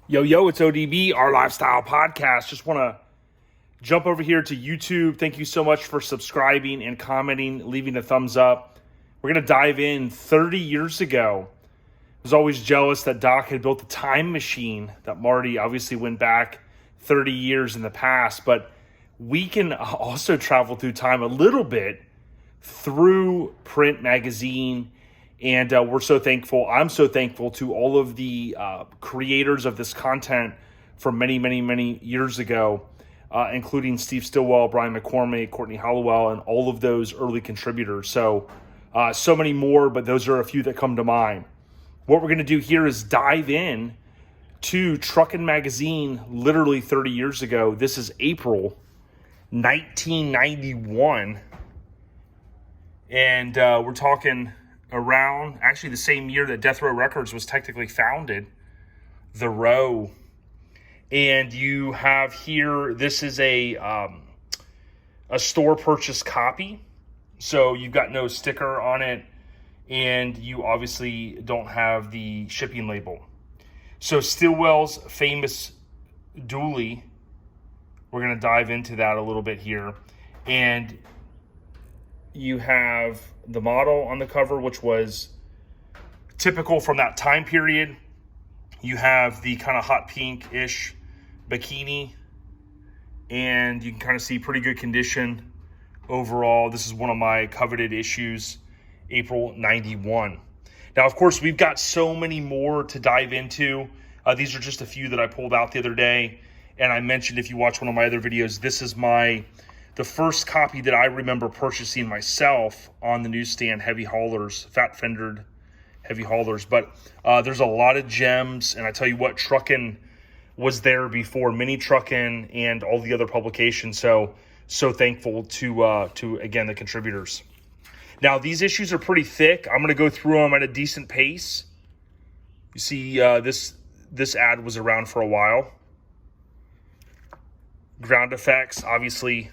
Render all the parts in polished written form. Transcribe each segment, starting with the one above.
Yo, it's ODB, our lifestyle podcast. Just want to jump over here to YouTube. Thank you so much for subscribing and commenting, leaving a thumbs up. We're going to dive in 30 years ago. I was always jealous that Doc had built a time machine, that Marty obviously went back 30 years in the past, but we can also travel through time a little bit through print magazine. And we're so thankful. I'm so thankful to all of the creators of this content from many years ago, including Steve Stillwell, Brian McCormick, Courtney Hollowell, and all of those early contributors. So many more, but those are a few that come to mind. What we're going to do here is dive in to Truckin Magazine literally 30 years ago. This is April 1991. And we're talking around actually the same year that Death Row Records was technically founded, The Row. And you have here, this is a store purchase copy. So you've got no sticker on it, and you obviously don't have the shipping label. So Stillwell's famous dually, we're going to dive into that a little bit here. And you have the model on the cover, which was typical from that time period. You have the kind of hot pink-ish bikini, and you can kind of see pretty good condition overall. This is one of my coveted issues, April 91. Now, of course, we've got so many more to dive into. These are just a few that I pulled out the other day, and I mentioned, if you watch one of my other videos, this is the first copy that I remember purchasing myself on the newsstand, heavy haulers, fat-fendered heavy haulers. But there's a lot of gems, and I tell you what, Truckin was there before Mini Truckin and all the other publications. So thankful to again, the contributors. Now, these issues are pretty thick. I'm going to go through them at a decent pace. You see, this ad was around for a while. Ground effects, obviously,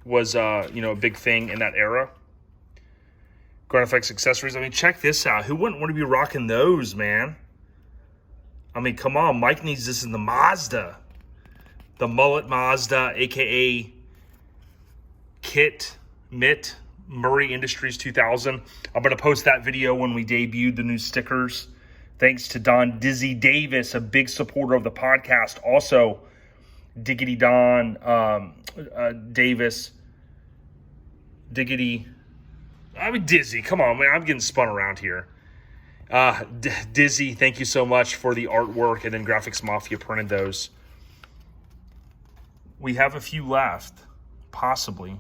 was a big thing in that era. Ground effects accessories. I mean, check this out. Who wouldn't want to be rocking those, man? I mean, come on. Mike needs this in the Mazda. The mullet Mazda, aka Mitt Murray Industries 2000. I'm going to post that video when we debuted the new stickers. Thanks to Don Dizzy Davis, a big supporter of the podcast. Also, Diggity Don Davis. Dizzy. Come on, man. I'm getting spun around here. Dizzy, thank you so much for the artwork. And then Graphics Mafia printed those. We have a few left, possibly.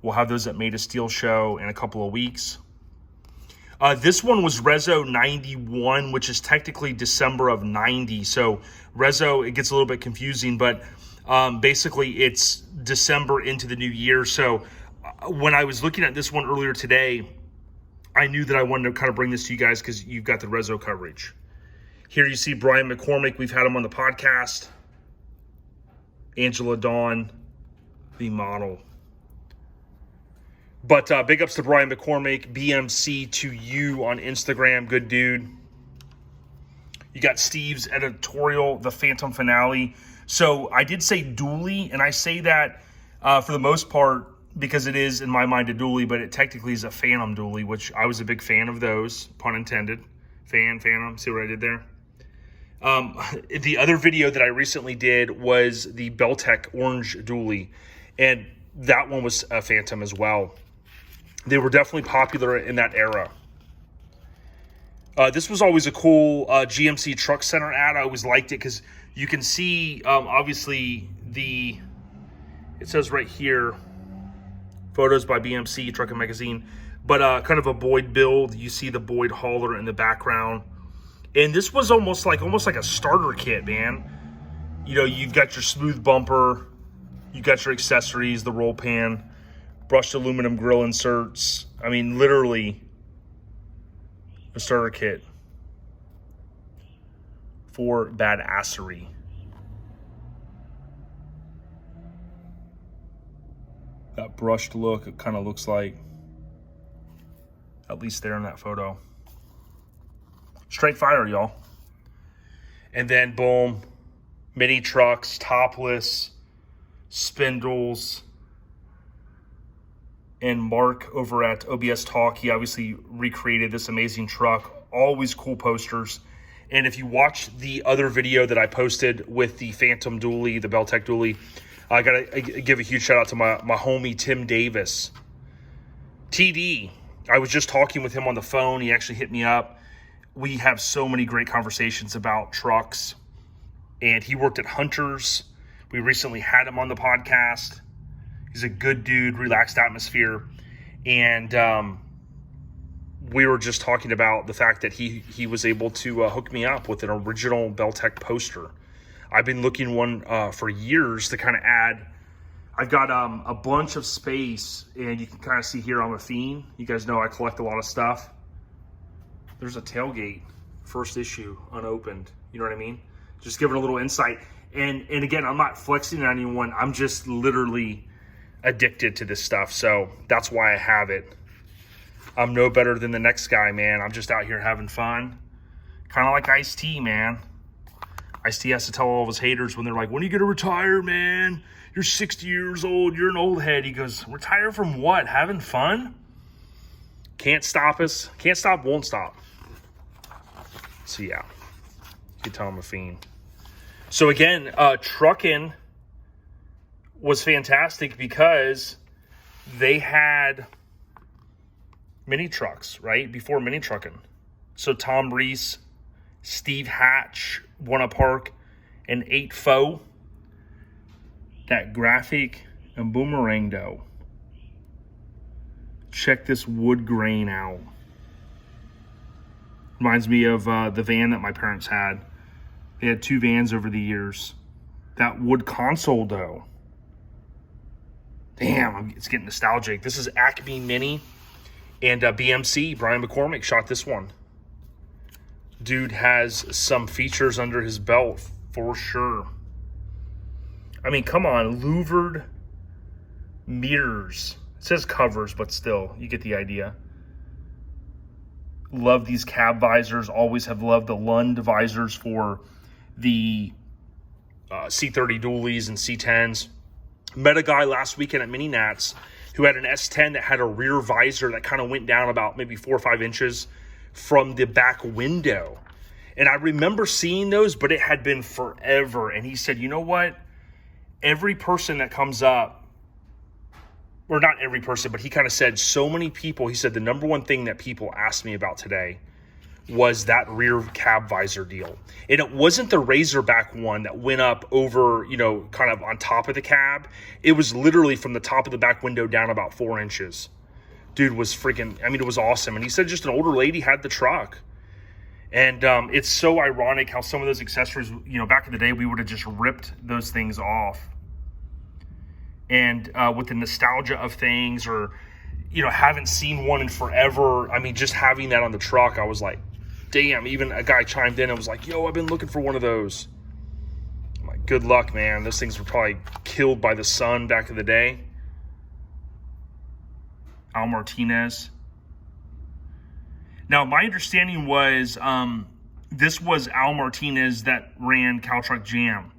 We'll have those at Made of Steel show in a couple of weeks. This one was Rezo 91, which is technically December of 90. So Rezo, it gets a little bit confusing, but basically it's December into the new year. So when I was looking at this one earlier today, I knew that I wanted to kind of bring this to you guys because you've got the Rezo coverage. Here you see Brian McCormick. We've had him on the podcast. Angela Dawn, the model. But big ups to Brian McCormick, BMC to you on Instagram. Good dude. You got Steve's editorial, The Phantom Finale. So I did say dually, and I say that for the most part because it is, in my mind, a dually, but it technically is a Phantom dually, which I was a big fan of those, pun intended. Phantom, see what I did there? The other video that I recently did was the Beltec Orange dually, and that one was a Phantom as well. They were definitely popular in that era. This was always a cool GMC Truck Center ad. I always liked it because you can see, obviously, it says right here, photos by BMC, Truckin Magazine, but kind of a Boyd build. You see the Boyd hauler in the background. And this was almost like a starter kit, man. You know, you've got your smooth bumper, you got your accessories, the roll pan, brushed aluminum grill inserts. I mean, literally a starter kit for badassery. That brushed look, it kind of looks like, at least there in that photo. Straight fire, y'all. And then boom, mini trucks, topless, spindles. And Mark over at OBS Talk, he obviously recreated this amazing truck. Always cool posters. And if you watch the other video that I posted with the Phantom dually, the Beltec dually, I got to give a huge shout out to my homie, Tim Davis. TD, I was just talking with him on the phone. He actually hit me up. We have so many great conversations about trucks. And he worked at Hunter's. We recently had him on the podcast. He's a good dude, relaxed atmosphere. And we were just talking about the fact that he was able to hook me up with an original Beltec poster. I've been looking one for years to kind of add. I've got a bunch of space, and you can kind of see here I'm a fiend. You guys know I collect a lot of stuff. There's a tailgate, first issue, unopened. You know what I mean? Just giving a little insight. And again, I'm not flexing on anyone. I'm just literally addicted to this stuff, so that's why I have it. I'm no better than the next guy, man. I'm just out here having fun. Kind of like Ice-T, man. Ice-T has to tell all of his haters when they're like, when are you going to retire, man? You're 60 years old. You're an old head. He goes, retire from what? Having fun? Can't stop us. Can't stop, won't stop. So, yeah. You can tell I'm a fiend. So, again, Truckin was fantastic because they had mini trucks, right? Before mini trucking. So Tom Reese, Steve Hatch, Wanna Park, and 8 Foe. That graphic and boomerang dough. Check this wood grain out. Reminds me of the van that my parents had. They had 2 vans over the years. That wood console though. Damn, it's getting nostalgic. This is Acme Mini and BMC. Brian McCormick shot this one. Dude has some features under his belt for sure. I mean, come on, louvered mirrors. It says covers, but still, you get the idea. Love these cab visors. Always have loved the Lund visors for the C30 dualies and C10s. Met a guy last weekend at Mini Nats who had an S10 that had a rear visor that kind of went down about maybe 4 or 5 inches from the back window. And I remember seeing those, but it had been forever. And he said, you know what? Every person that comes up, or not every person, but he kind of said so many people, he said the number one thing that people asked me about today was that rear cab visor deal. And it wasn't the Razorback one that went up over, you know, kind of on top of the cab. It was literally from the top of the back window down about 4 inches. Dude was freaking, I mean, it was awesome. And he said just an older lady had the truck. And it's so ironic how some of those accessories, you know, back in the day, we would have just ripped those things off. And with the nostalgia of things, or, you know, haven't seen one in forever. I mean, just having that on the truck, I was like, damn. Even a guy chimed in and was like, yo, I've been looking for one of those. I'm like, good luck, man. Those things were probably killed by the sun back in the day. Al Martinez. Now, my understanding was this was Al Martinez that ran Cow Truck Jam.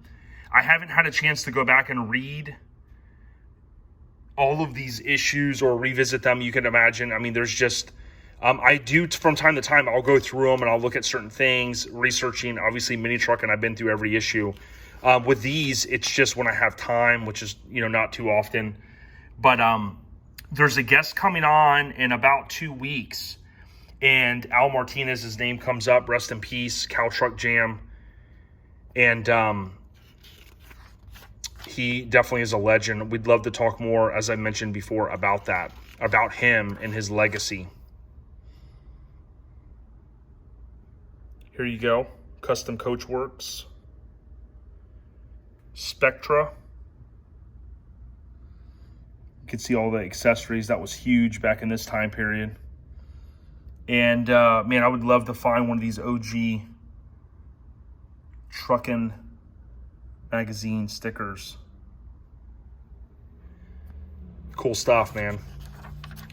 I haven't had a chance to go back and read all of these issues or revisit them. You can imagine. I mean, there's just, I do from time to time, I'll go through them and I'll look at certain things, researching, obviously, Mini Truck, and I've been through every issue. With these, it's just when I have time, which is, you know, not too often. But there's a guest coming on in about 2 weeks. And Al Martinez's name comes up, rest in peace, Cow Truck Jam. And he definitely is a legend. We'd love to talk more, as I mentioned before, about that, about him and his legacy. Here you go, Custom Coach Works. Spectra. You can see all the accessories. That was huge back in this time period. And, man, I would love to find one of these OG Truckin Magazine stickers. Cool stuff, man.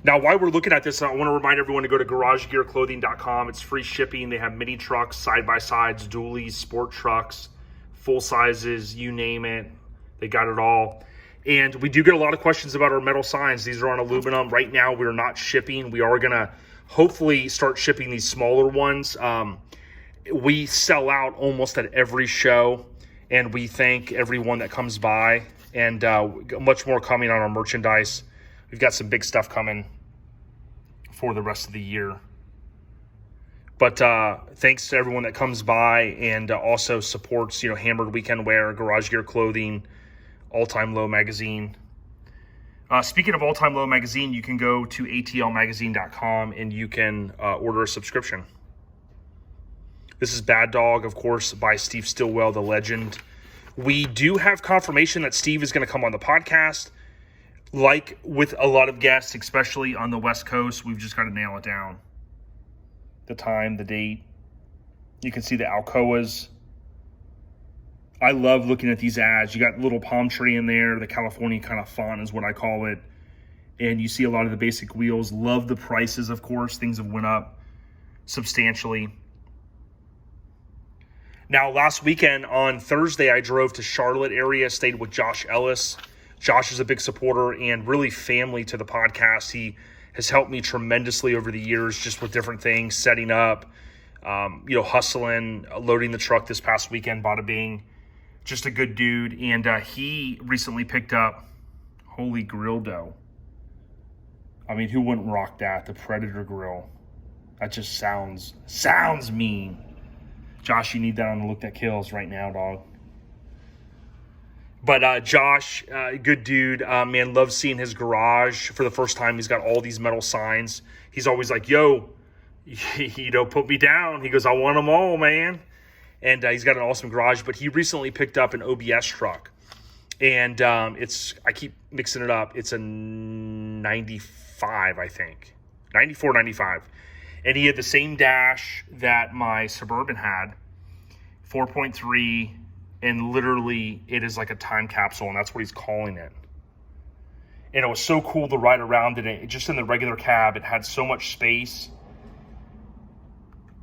Now, while we're looking at this, I want to remind everyone to go to garagegearclothing.com. It's free shipping. They have mini trucks, side-by-sides, dualies, sport trucks, full sizes, you name it. They got it all. And we do get a lot of questions about our metal signs. These are on aluminum. Right now, we're not shipping. We are going to hopefully start shipping these smaller ones. We sell out almost at every show, and we thank everyone that comes by, and much more coming on our merchandise. We've got some big stuff coming for the rest of the year. But thanks to everyone that comes by and also supports, Hammered Weekend Wear, Garage Gear Clothing, All Time Low Magazine. Speaking of All Time Low Magazine, you can go to atlmagazine.com and you can order a subscription. This is Bad Dog, of course, by Steve Stillwell, the legend. We do have confirmation that Steve is going to come on the podcast. Like with a lot of guests, especially on the West Coast, we've just got to nail it down. The time, the date. You can see the Alcoas. I love looking at these ads. You got little palm tree in there. The California kind of font is what I call it. And you see a lot of the basic wheels. Love the prices, of course. Things have went up substantially. Now, last weekend on Thursday, I drove to Charlotte area, stayed with Josh Ellis. Josh is a big supporter and really family to the podcast. He has helped me tremendously over the years just with different things, setting up, hustling, loading the truck this past weekend, bada bing. Just a good dude. And he recently picked up, holy grill dough. I mean, who wouldn't rock that? The Predator grill. That just sounds mean. Josh, you need that on the Look That Kills right now, dog. But Josh, good dude, man, loves seeing his garage. For the first time, he's got all these metal signs. He's always like, yo, put me down. He goes, I want them all, man. And he's got an awesome garage. But he recently picked up an OBS truck. And I keep mixing it up. It's a 95, I think. 94, 95. And he had the same dash that my Suburban had, 4.3. And literally, it is like a time capsule, and that's what he's calling it. And it was so cool to ride around in it. Just in the regular cab, it had so much space.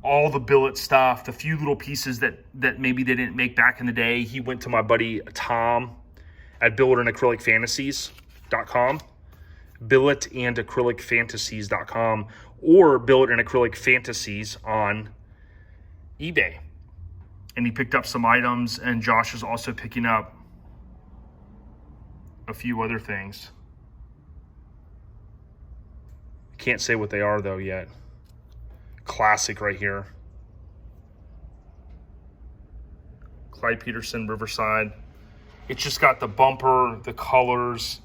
All the billet stuff, the few little pieces that maybe they didn't make back in the day. He went to my buddy Tom at billetandacrylicfantasies.com, billetandacrylicfantasies.com, or Billet and Acrylic Fantasies on eBay. And he picked up some items, and Josh is also picking up a few other things. Can't say what they are, though, yet. Classic right here. Clyde Peterson, Riverside. It's just got the bumper, the colors.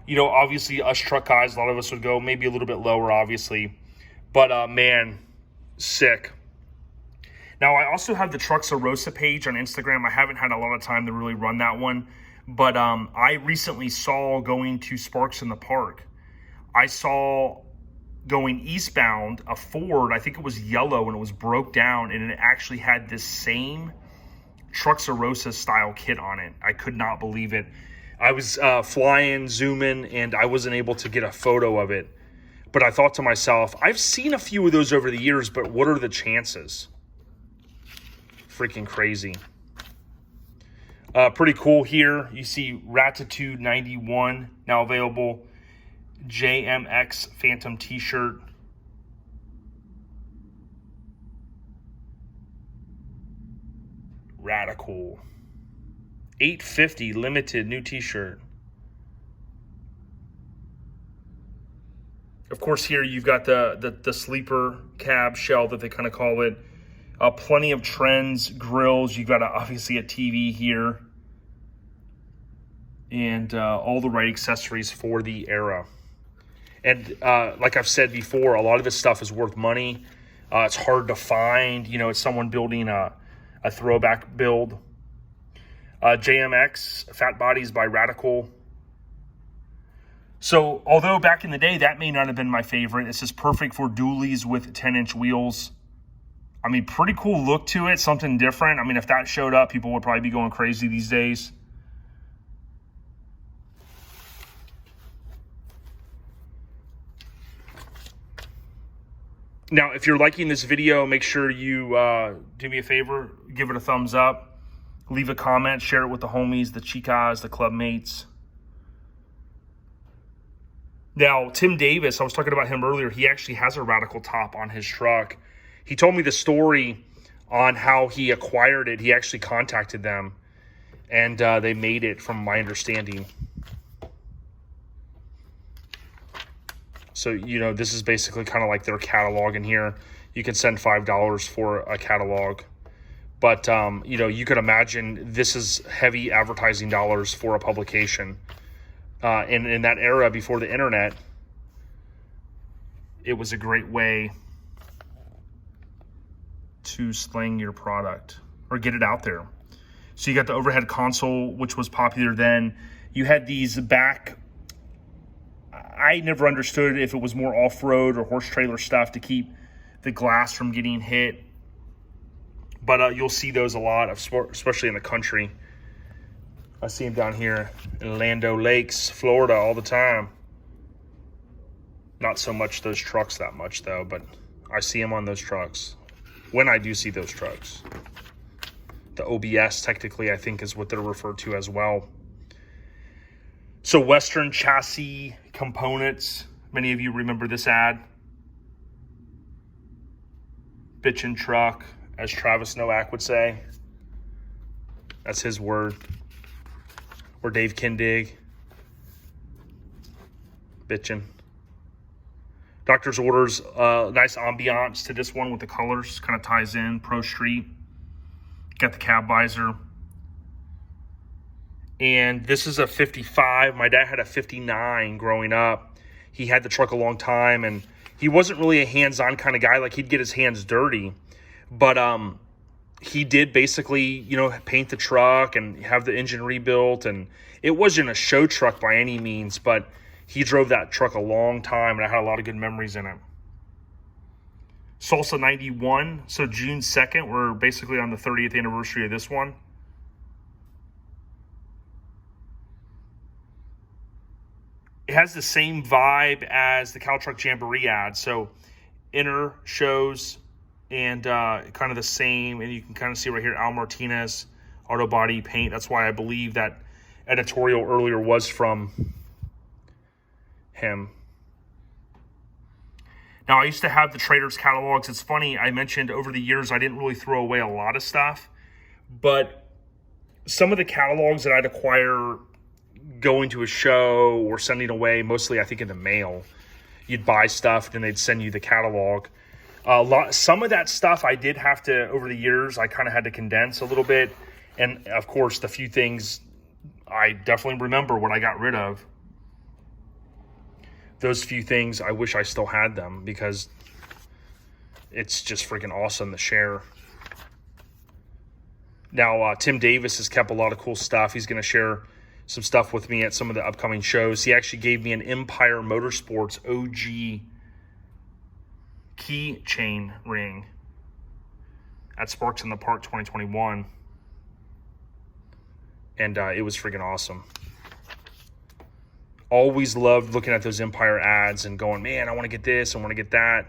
Obviously, us truck guys, a lot of us would go maybe a little bit lower, obviously. But, man, sick. Now, I also have the Trucksarosa page on Instagram. I haven't had a lot of time to really run that one. But I recently saw going to Sparks in the Park. I saw going eastbound a Ford. I think it was yellow, and it was broke down. And it actually had this same Trucksarosa style kit on it. I could not believe it. I was flying, zooming, and I wasn't able to get a photo of it. But I thought to myself, I've seen a few of those over the years, but what are the chances? Freaking crazy. Pretty cool here. You see Ratitude 91 now available. JMX Phantom t-shirt. Radical. $8.50 limited new t-shirt. Of course, here you've got the sleeper cab shell that they kind of call it. Plenty of trends, grills. You've got obviously a TV here. And all the right accessories for the era. And like I've said before, a lot of this stuff is worth money. It's hard to find. It's someone building a throwback build. JMX, Fat Bodies by Radical. So, although back in the day, that may not have been my favorite. This is perfect for dualies with 10-inch wheels. I mean, pretty cool look to it, something different. I mean, if that showed up, people would probably be going crazy these days. Now, if you're liking this video, make sure you do me a favor, give it a thumbs up, leave a comment, share it with the homies, the chicas, the club mates. Now, Tim Davis, I was talking about him earlier. He actually has a radical top on his truck. He told me the story on how he acquired it. He actually contacted them, and they made it, from my understanding. So, you know, this is basically kind of like their catalog in here. You can send $5 for a catalog. But, you know, you could imagine this is heavy advertising dollars for a publication. In that era before the internet, it was a great way to sling your product or get it out there. So you got the overhead console, which was popular then. You had these back, I never understood if it was more off-road or horse trailer stuff to keep the glass from getting hit. But you'll see those a lot, especially in the country. I see them down here in Lando Lakes, Florida, all the time. Not so much those trucks that much, though, but I see them on those trucks. When I do see those trucks. The OBS, technically, I think is what they're referred to as well. So Western Chassis Components. Many of you remember this ad. Bitchin' truck, as Travis Nowak would say. That's his word. Or Dave Kindig. Bitchin'. Doctor's Orders, nice ambiance to this one with the colors. Kind of ties in. Pro Street. Got the cab visor. And this is a 55. My dad had a 59 growing up. He had the truck a long time, and he wasn't really a hands-on kind of guy. Like, he'd get his hands dirty. But he did basically, you know, paint the truck and have the engine rebuilt. And it wasn't a show truck by any means, but he drove that truck a long time, and I had a lot of good memories in it. Salsa 91. So June 2nd, we're basically on the 30th anniversary of this one. It has the same vibe as the Cow Truck Jamboree ad. So inner shows and kind of the same. And you can kind of see right here, Al Martinez, auto body paint. That's why I believe that editorial earlier was from him. Now, I used to have the Traders catalogs. It's funny, I mentioned over the years I didn't really throw away a lot of stuff. But some of the catalogs that I'd acquire going to a show or sending away, mostly I think in the mail, you'd buy stuff, then they'd send you the catalog. Some of that stuff I did have to, over the years, I kind of had to condense a little bit. And, of course, the few things I definitely remember what I got rid of. Those few things, I wish I still had them because it's just freaking awesome to share. Now, Tim Davis has kept a lot of cool stuff. He's going to share some stuff with me at some of the upcoming shows. He actually gave me an Empire Motorsports OG keychain ring at Sparks in the Park 2021. And it was freaking awesome. Always loved looking at those Empire ads and going, man, I want to get this, I want to get that.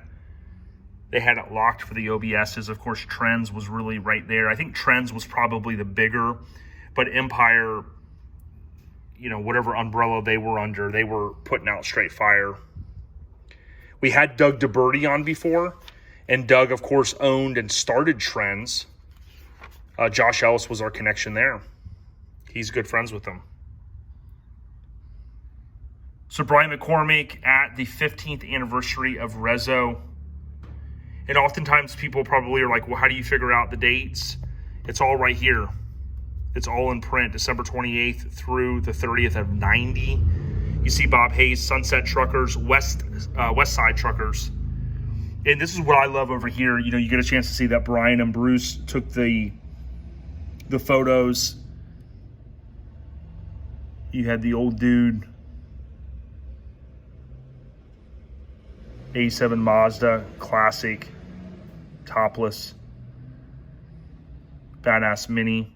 They had it locked for the OBSs. Of course, Trends was really right there. I think Trends was probably the bigger, but Empire, you know, whatever umbrella they were under, they were putting out straight fire. We had Doug DeBerti on before, and Doug, of course, owned and started Trends. Josh Ellis was our connection there. He's good friends with them. So Brian McCormick at the 15th anniversary of Rezo. And oftentimes people probably are like, well, how do you figure out the dates? It's all right here. It's all in print, December 28th through the 30th of 90. You see Bob Hayes, Sunset Truckers, West Side Truckers. And this is what I love over here. You know, you get a chance to see that Brian and Bruce took the photos. You had the old dude, A7 Mazda, classic, topless, badass Mini,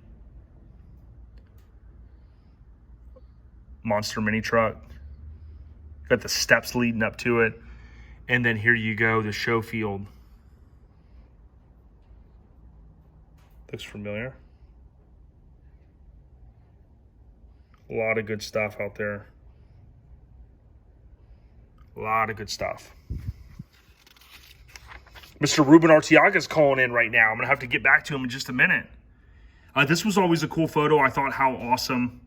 monster mini truck. Got the steps leading up to it. And then here you go, the show field. Looks familiar. A lot of good stuff out there. A lot of good stuff. Mr. Ruben Arteaga is calling in right now. I'm going to have to get back to him in just a minute. This was always a cool photo. I thought how awesome.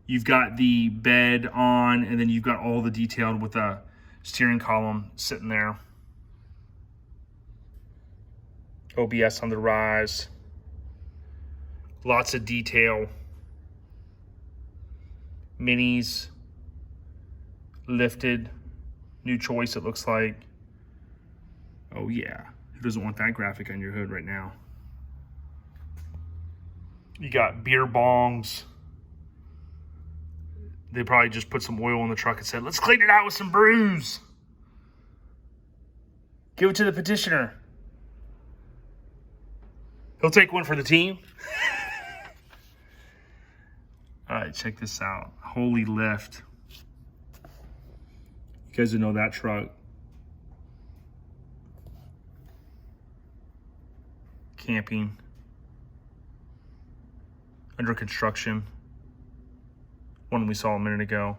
You've got the bed on, and then you've got all the detailed with a steering column sitting there. OBS on the rise. Lots of detail. Minis. Lifted. New choice, it looks like. Oh yeah, who doesn't want that graphic on your hood right now? You got beer bongs. They probably just put some oil in the truck and said, let's clean it out with some brews. Give it to the petitioner. He'll take one for the team. All right, check this out. Holy lift. You guys who know that truck. Camping. Under construction. One we saw a minute ago.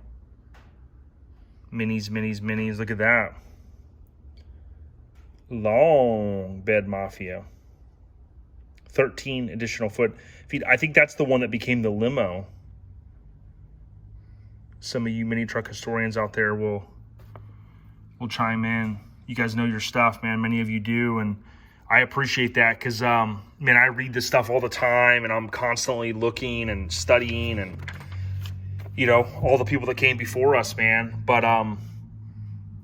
Minis, minis, minis. Look at that. Long bed mafia. 13 additional foot feet. I think that's the one that became the limo. Some of you mini truck historians out there will chime in. You guys know your stuff, man. Many of you do, and I appreciate that because, man, I read this stuff all the time, and I'm constantly looking and studying, and you know, all the people that came before us, man. But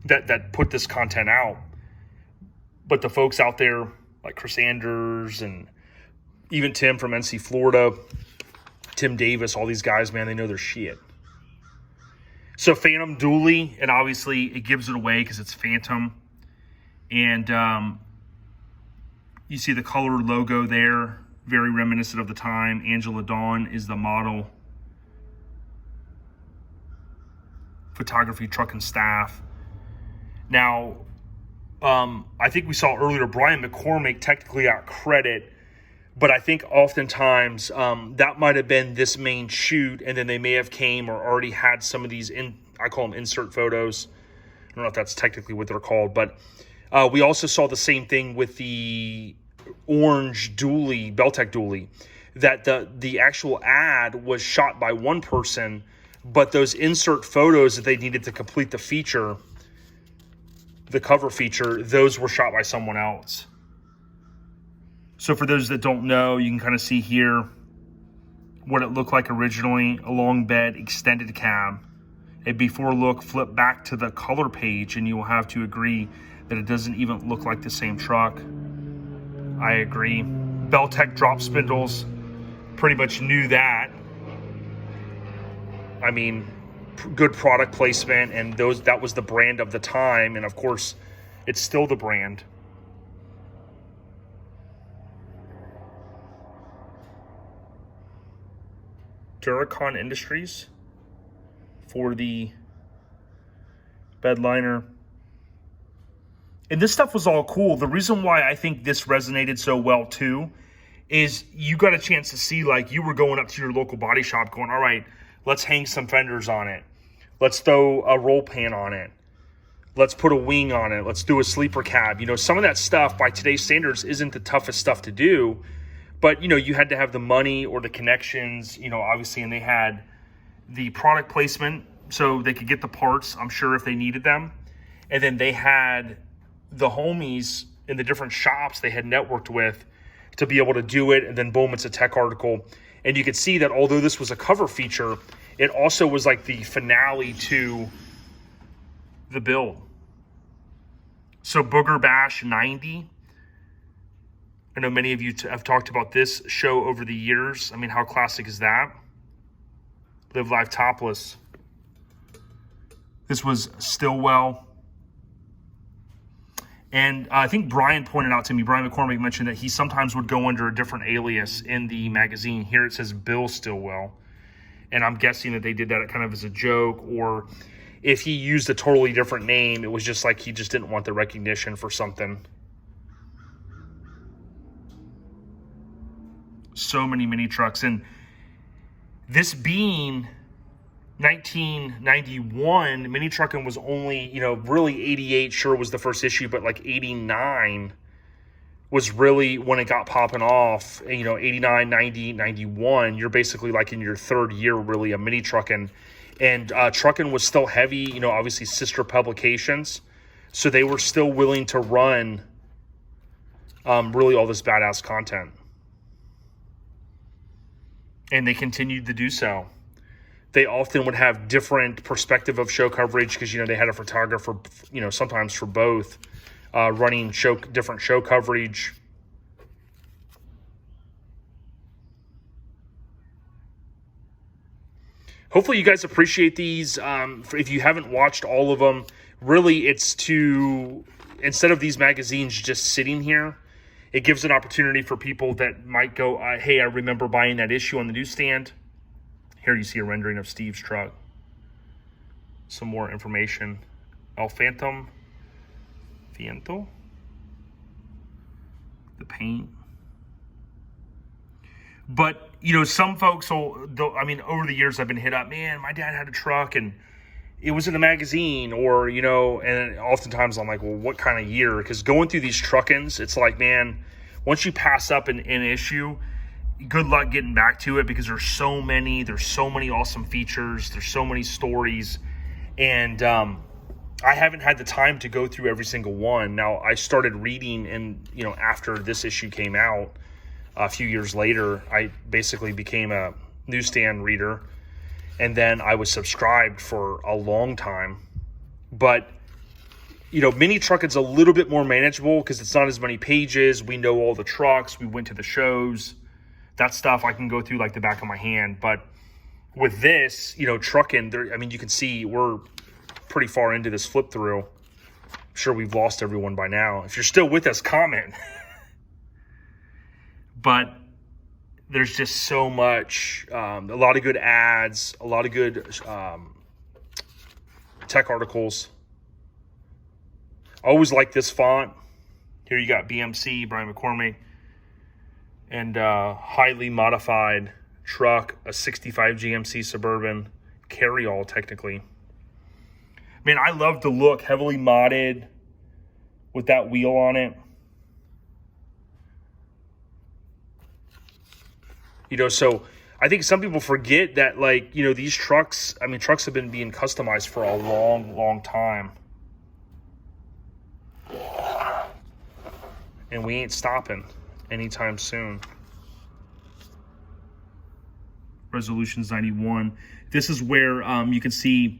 that put this content out. But the folks out there like Chris Anders and even Tim from NC Florida, Tim Davis, all these guys, man, they know their shit. So Phantom Dually, and obviously it gives it away because it's Phantom. And you see the color logo there, very reminiscent of the time. Angela Dawn is the model. Photography, truck, and staff. Now, I think we saw earlier Brian McCormick technically got credit, but I think oftentimes that might have been this main shoot, and then they may have came or already had some of these, I call them insert photos. I don't know if that's technically what they're called, but we also saw the same thing with the orange dually, Beltec dually, that the actual ad was shot by one person, but those insert photos that they needed to complete the feature, the cover feature, those were shot by someone else. So for those that don't know, you can kind of see here what it looked like originally. A long bed, extended cab. A before look, flip back to the color page, and you will have to agree that it doesn't even look like the same truck. I agree. Beltec drop spindles, pretty much knew that. I mean, good product placement, and that was the brand of the time, and of course, it's still the brand. Duracon Industries for the bed liner. And this stuff was all cool. The reason why I think this resonated so well too is you got a chance to see, like, you were going up to your local body shop going, all right, let's hang some fenders on it. Let's throw a roll pan on it. Let's put a wing on it. Let's do a sleeper cab. You know, some of that stuff by today's standards isn't the toughest stuff to do. But, you know, you had to have the money or the connections, you know, obviously, and they had the product placement so they could get the parts, I'm sure, if they needed them. And then they had the homies in the different shops they had networked with to be able to do it. And then, boom, it's a tech article. And you could see that although this was a cover feature, it also was like the finale to the build. So Booger Bash 90. I know many of you have talked about this show over the years. I mean, how classic is that? Live Life Topless. This was Stillwell. And I think Brian pointed out to me, Brian McCormick mentioned that he sometimes would go under a different alias in the magazine. Here it says Bill Stillwell. And I'm guessing that they did that kind of as a joke, or if he used a totally different name, it was just like he just didn't want the recognition for something. So many mini trucks. And this being 1991, mini trucking was only, you know, really 88 sure was the first issue, but like 89 was really when it got popping off. You know, 89, 90, 91, you're basically like in your third year really of mini trucking. And Truckin was still heavy, you know, obviously sister publications. So they were still willing to run really all this badass content. And they continued to do so. They often would have different perspective of show coverage because, you know, they had a photographer, you know, sometimes for both, running different show coverage. Hopefully you guys appreciate these. If you haven't watched all of them, really it's to, instead of these magazines just sitting here, it gives an opportunity for people that might go, hey, I remember buying that issue on the newsstand. Here you see a rendering of Steve's truck. Some more information. El Phantom. Viento. The paint. But, you know, some folks will, I mean, over the years I've been hit up, man, my dad had a truck and it was in a magazine, or, you know, and oftentimes I'm like, well, what kind of year? Because going through these truckins, it's like, man, once you pass up an issue, good luck getting back to it, because there's so many awesome features, there's so many stories, and I haven't had the time to go through every single one. Now, I started reading, and, you know, after this issue came out, a few years later, I basically became a newsstand reader. And then I was subscribed for a long time. But, you know, mini trucking's a little bit more manageable because it's not as many pages. We know all the trucks. We went to the shows. That stuff I can go through like the back of my hand. But with this, you know, trucking, I mean, you can see we're pretty far into this flip through. I'm sure we've lost everyone by now. If you're still with us, comment. But there's just so much, a lot of good ads, a lot of good tech articles. I always like this font. Here you got BMC, Brian McCormick, and highly modified truck, a 65 GMC Suburban, carry-all technically. Man, I love the look, heavily modded with that wheel on it. You know, so I think some people forget that, like, you know, these trucks, I mean, trucks have been being customized for a long, long time. And we ain't stopping anytime soon. Resolutions 91. This is where you can see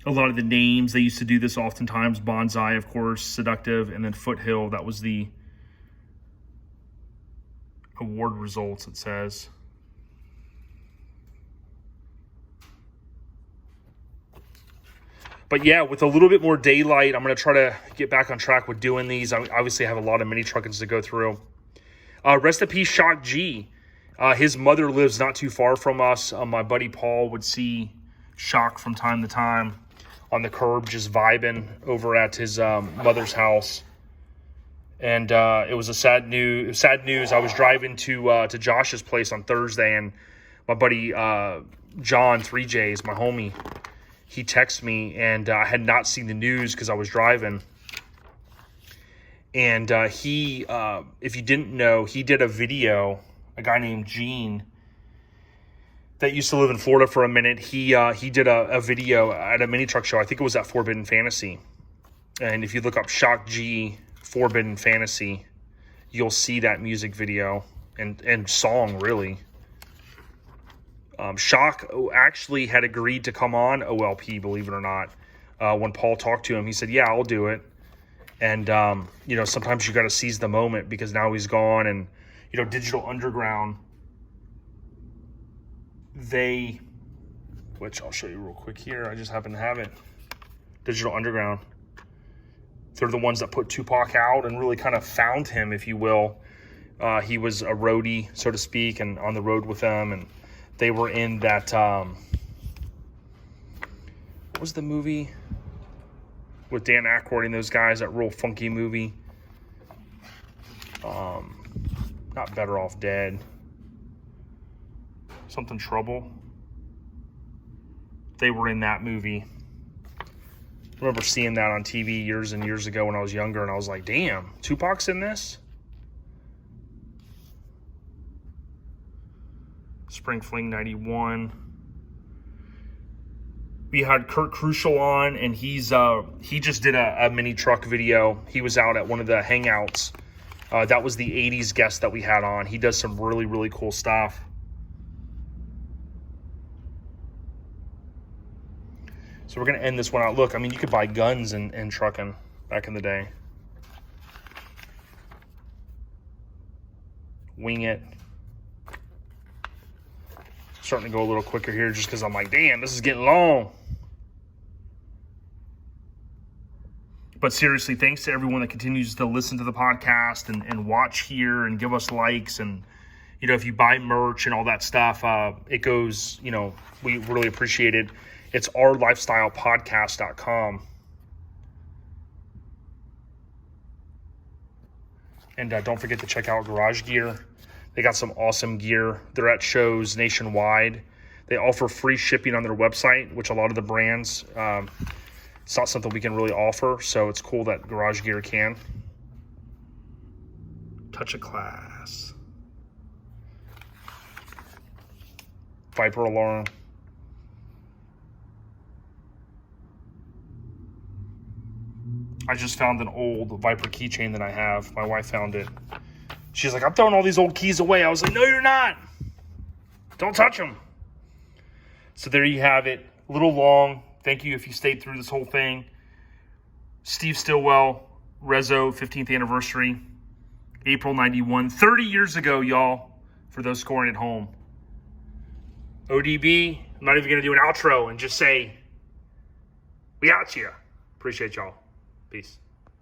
a lot of the names. They used to do this oftentimes. Bonsai, of course, Seductive, and then Foothill. That was the award results, it says. But yeah, with a little bit more daylight, I'm going to try to get back on track with doing these. I obviously have a lot of mini truckins to go through. Rest in peace, Shock G. His mother lives not too far from us. My buddy Paul would see Shock from time to time on the curb, just vibing over at his mother's house. And it was a sad news. I was driving to Josh's place on Thursday, and my buddy John 3J's, my homie, he texted me, and I had not seen the news because I was driving. And he, if you didn't know, he did a video, a guy named Gene that used to live in Florida for a minute. He did a video at a mini truck show. I think it was at Forbidden Fantasy. And if you look up Shock G Forbidden Fantasy, you'll see that music video and song, really. Shock actually had agreed to come on OLP, believe it or not. When Paul talked to him, he said, yeah, I'll do it. And, you know, sometimes you got to seize the moment because now he's gone. And, you know, Digital Underground, which I'll show you real quick here. I just happen to have it. Digital Underground. They're the ones that put Tupac out and really kind of found him, if you will. He was a roadie, so to speak, and on the road with them. And they were in that, what was the movie with Dan Aykroyd and those guys, that real funky movie? Not Better Off Dead. Something Trouble. They were in that movie. I remember seeing that on TV years and years ago when I was younger, and I was like, damn, Tupac's in this? Spring Fling 91. We had Kurt Crucial on, and he just did a mini truck video. He was out at one of the hangouts. That was the 80s guest that we had on. He does some really, really cool stuff. So we're going to end this one out. Look, I mean, you could buy guns in trucking back in the day. Wing It. Starting to go a little quicker here just because I'm like, damn, this is getting long. But seriously, thanks to everyone that continues to listen to the podcast and watch here and give us likes. And, you know, if you buy merch and all that stuff, it goes, you know, we really appreciate it. It's ourlifestylepodcast.com. And don't forget to check out Garage Gear. They got some awesome gear. They're at shows nationwide. They offer free shipping on their website, which a lot of the brands, it's not something we can really offer. So it's cool that Garage Gear can. Touch of Class. Viper Alarm. I just found an old Viper keychain that I have. My wife found it. She's like, I'm throwing all these old keys away. I was like, no, you're not. Don't touch them. So there you have it. A little long. Thank you if you stayed through this whole thing. Steve Stillwell, Rezo, 15th anniversary, April 91. 30 years ago, y'all, for those scoring at home. ODB, I'm not even going to do an outro and just say, we out you. Appreciate y'all. Peace.